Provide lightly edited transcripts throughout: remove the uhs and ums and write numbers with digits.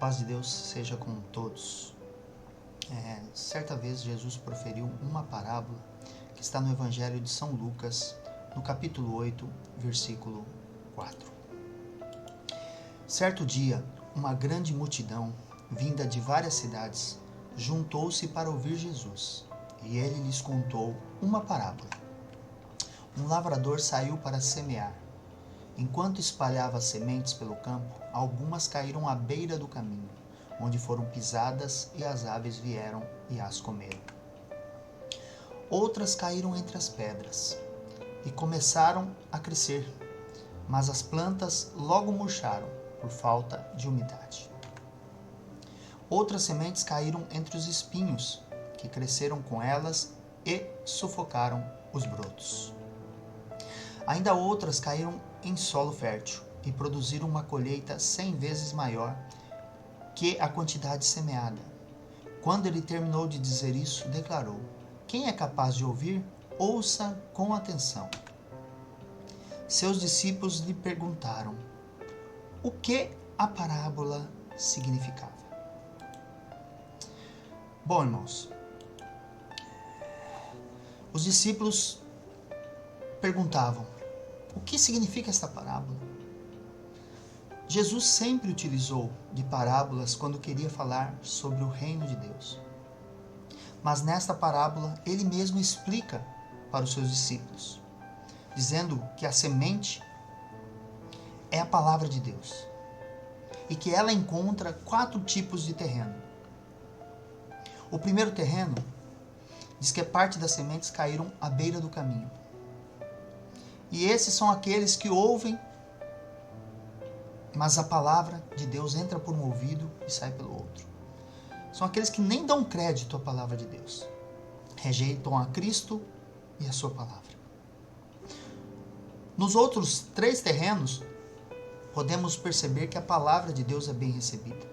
paz de Deus seja com todos. Certa vez Jesus proferiu uma parábola que está no Evangelho de São Lucas, no capítulo 8, versículo 4. Certo dia, uma grande multidão, vinda de várias cidades, juntou-se para ouvir Jesus, e ele lhes contou uma parábola. Um lavrador saiu para semear. Enquanto espalhava as sementes pelo campo, algumas caíram à beira do caminho, onde foram pisadas e as aves vieram e as comeram. Outras caíram entre as pedras e começaram a crescer, mas as plantas logo murcharam por falta de umidade. Outras sementes caíram entre os espinhos, que cresceram com elas e sufocaram os brotos. Ainda outras caíram em solo fértil e produziram uma colheita 100 vezes maior que a quantidade semeada. Quando ele terminou de dizer isso, declarou: quem é capaz de ouvir, ouça com atenção. Seus discípulos lhe perguntaram o que a parábola significava. Bom, irmãos, os discípulos perguntavam: o que significa esta parábola? Jesus sempre utilizou de parábolas quando queria falar sobre o reino de Deus. Mas nesta parábola, ele mesmo explica para os seus discípulos, dizendo que a semente é a palavra de Deus e que ela encontra 4 tipos de terreno. O primeiro terreno diz que parte das sementes caíram à beira do caminho. E esses são aqueles que ouvem, mas a palavra de Deus entra por um ouvido e sai pelo outro. São aqueles que nem dão crédito à palavra de Deus. Rejeitam a Cristo e a sua palavra. Nos outros 3 terrenos, podemos perceber que a palavra de Deus é bem recebida.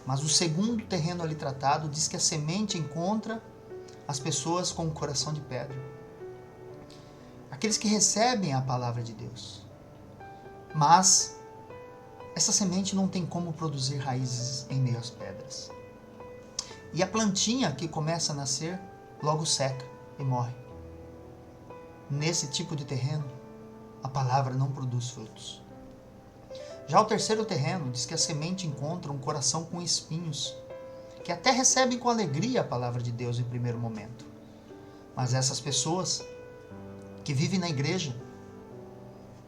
Mas o segundo terreno ali tratado diz que a semente encontra as pessoas com o coração de pedra. Aqueles que recebem a palavra de Deus. Mas essa semente não tem como produzir raízes em meio às pedras. E a plantinha que começa a nascer, logo seca e morre. Nesse tipo de terreno, a palavra não produz frutos. Já o terceiro terreno diz que a semente encontra um coração com espinhos, que até recebem com alegria a palavra de Deus em primeiro momento. Mas essas pessoas que vivem na igreja,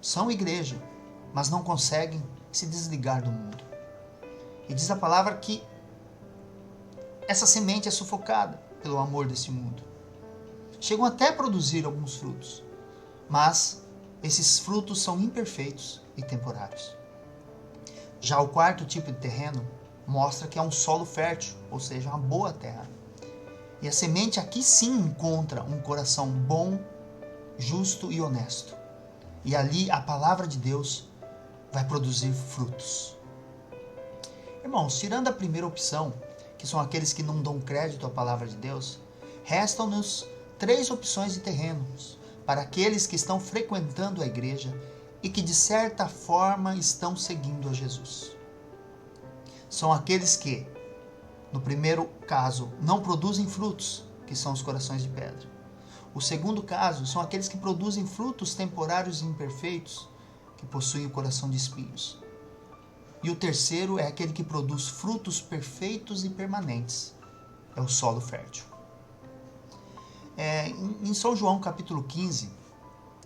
são igreja, mas não conseguem se desligar do mundo. E diz a palavra que essa semente é sufocada pelo amor desse mundo. Chegam até a produzir alguns frutos, mas esses frutos são imperfeitos e temporários. Já o quarto tipo de terreno mostra que é um solo fértil, ou seja, uma boa terra. E a semente aqui sim encontra um coração bom, justo e honesto. E ali a palavra de Deus vai produzir frutos. Irmãos, tirando a primeira opção, que são aqueles que não dão crédito à palavra de Deus, restam-nos 3 opções de terrenos para aqueles que estão frequentando a igreja e que de certa forma estão seguindo a Jesus. São aqueles que, no primeiro caso, não produzem frutos, que são os corações de pedra. O segundo caso são aqueles que produzem frutos temporários e imperfeitos, que possuem o coração de espinhos. E o terceiro é aquele que produz frutos perfeitos e permanentes. É o solo fértil. Em São João capítulo 15,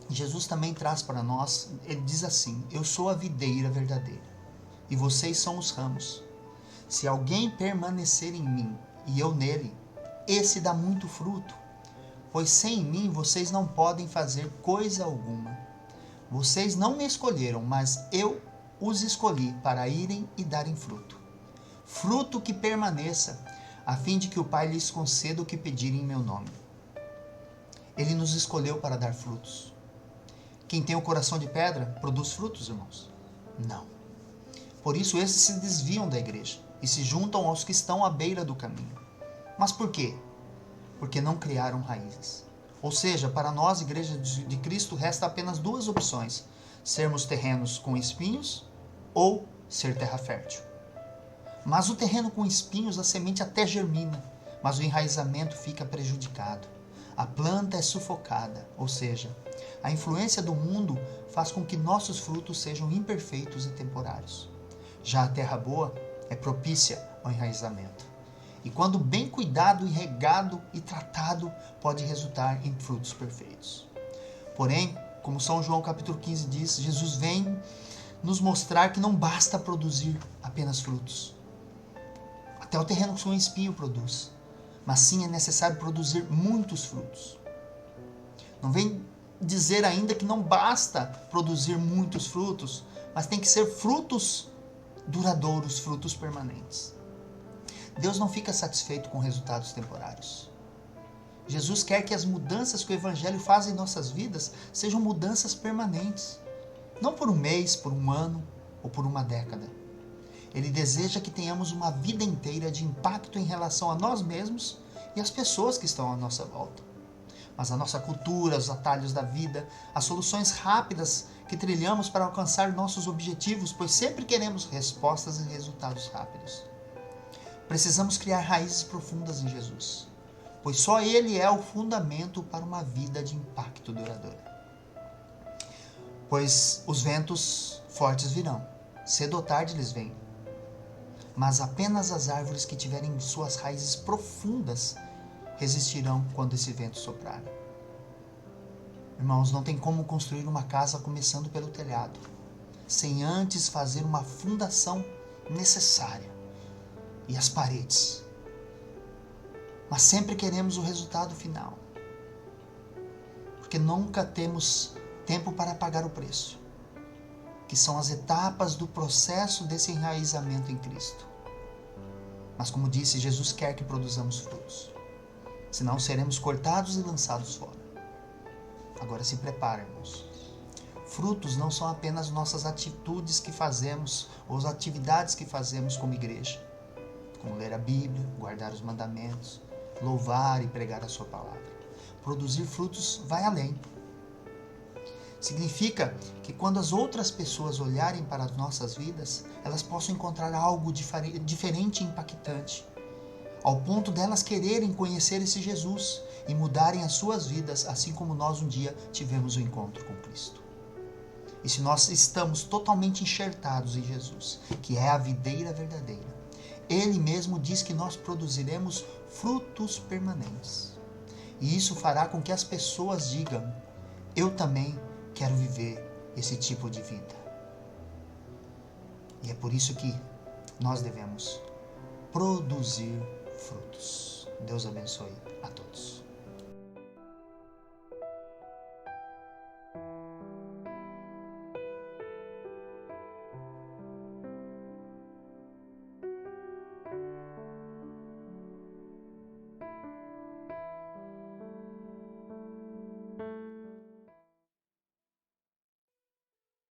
Jesus também traz para nós, ele diz assim: eu sou a videira verdadeira, e vocês são os ramos. Se alguém permanecer em mim e eu nele, esse dá muito fruto. Pois sem mim vocês não podem fazer coisa alguma. Vocês não me escolheram, mas eu os escolhi para irem e darem fruto. Fruto que permaneça, a fim de que o Pai lhes conceda o que pedirem em meu nome. Ele nos escolheu para dar frutos. Quem tem o coração de pedra produz frutos, irmãos? Não. Por isso esses se desviam da igreja e se juntam aos que estão à beira do caminho. Mas por quê? Porque não criaram raízes. Ou seja, para nós, Igreja de Cristo, resta apenas 2 opções: sermos terrenos com espinhos ou ser terra fértil. Mas o terreno com espinhos, a semente até germina, mas o enraizamento fica prejudicado. A planta é sufocada, ou seja, a influência do mundo faz com que nossos frutos sejam imperfeitos e temporários. Já a terra boa é propícia ao enraizamento. E quando bem cuidado e regado e tratado, pode resultar em frutos perfeitos. Porém, como São João capítulo 15 diz, Jesus vem nos mostrar que não basta produzir apenas frutos. Até o terreno com espinho produz. Mas sim é necessário produzir muitos frutos. Não vem dizer ainda que não basta produzir muitos frutos, mas tem que ser frutos duradouros, frutos permanentes. Deus não fica satisfeito com resultados temporários. Jesus quer que as mudanças que o Evangelho faz em nossas vidas sejam mudanças permanentes. Não por um mês, por um ano ou por uma década. Ele deseja que tenhamos uma vida inteira de impacto em relação a nós mesmos e às pessoas que estão à nossa volta. Mas a nossa cultura, os atalhos da vida, as soluções rápidas que trilhamos para alcançar nossos objetivos, pois sempre queremos respostas e resultados rápidos. Precisamos criar raízes profundas em Jesus, pois só Ele é o fundamento para uma vida de impacto duradouro. Pois os ventos fortes virão, cedo ou tarde eles vêm. Mas apenas as árvores que tiverem suas raízes profundas resistirão quando esse vento soprar. Irmãos, não tem como construir uma casa começando pelo telhado, sem antes fazer uma fundação necessária e as paredes. Mas sempre queremos o resultado final, porque nunca temos tempo para pagar o preço, que são as etapas do processo desse enraizamento em Cristo. Mas como disse, Jesus quer que produzamos frutos, senão seremos cortados e lançados fora. Agora se prepare, irmãos. Frutos não são apenas nossas atitudes que fazemos ou as atividades que fazemos como igreja, como ler a Bíblia, guardar os mandamentos, louvar e pregar a sua palavra. Produzir frutos vai além. Significa que quando as outras pessoas olharem para as nossas vidas, elas possam encontrar algo diferente e impactante, ao ponto delas quererem conhecer esse Jesus e mudarem as suas vidas, assim como nós um dia tivemos o encontro com Cristo. E se nós estamos totalmente enxertados em Jesus, que é a videira verdadeira, Ele mesmo diz que nós produziremos frutos permanentes. E isso fará com que as pessoas digam: eu também quero viver esse tipo de vida. E é por isso que nós devemos produzir frutos. Deus abençoe a todos.